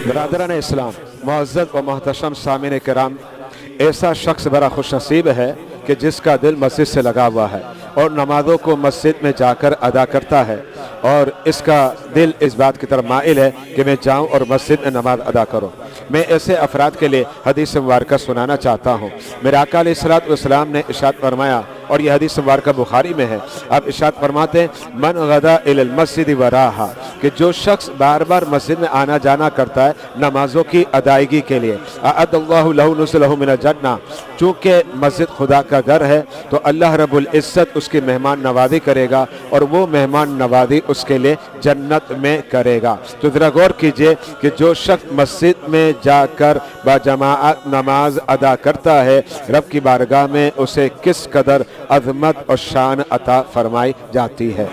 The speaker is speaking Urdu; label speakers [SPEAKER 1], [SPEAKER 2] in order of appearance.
[SPEAKER 1] برادران اسلام، معزز و محتشم سامعین کرام، ایسا شخص بڑا خوش نصیب ہے کہ جس کا دل مسجد سے لگا ہوا ہے اور نمازوں کو مسجد میں جا کر ادا کرتا ہے، اور اس کا دل اس بات کی طرف مائل ہے کہ میں جاؤں اور مسجد میں نماز ادا کروں۔ میں ایسے افراد کے لیے حدیث مبارکہ سنانا چاہتا ہوں۔ میرے آقا علیہ الصلوۃ والسلام نے ارشاد فرمایا، اور یہ حدیث مبارکہ بخاری میں ہے، آپ ارشاد فرماتے ہیں من غدا الی المسجد وراہا، کہ جو شخص بار بار مسجد میں آنا جانا کرتا ہے نمازوں کی ادائیگی کے لیے، اعد اللہ لہ نزلہ من الجنہ، چونکہ مسجد خدا کا گھر ہے تو اللہ رب العزت اس کی مہمان نوازی کرے گا، اور وہ مہمان نوازی اس کے لیے جنت میں کرے گا۔ تو ذرا غور کیجئے کہ جو شخص مسجد میں جا کر باجماعت نماز ادا کرتا ہے، رب کی بارگاہ میں اسے کس قدر عظمت اور شان عطا فرمائی جاتی ہے۔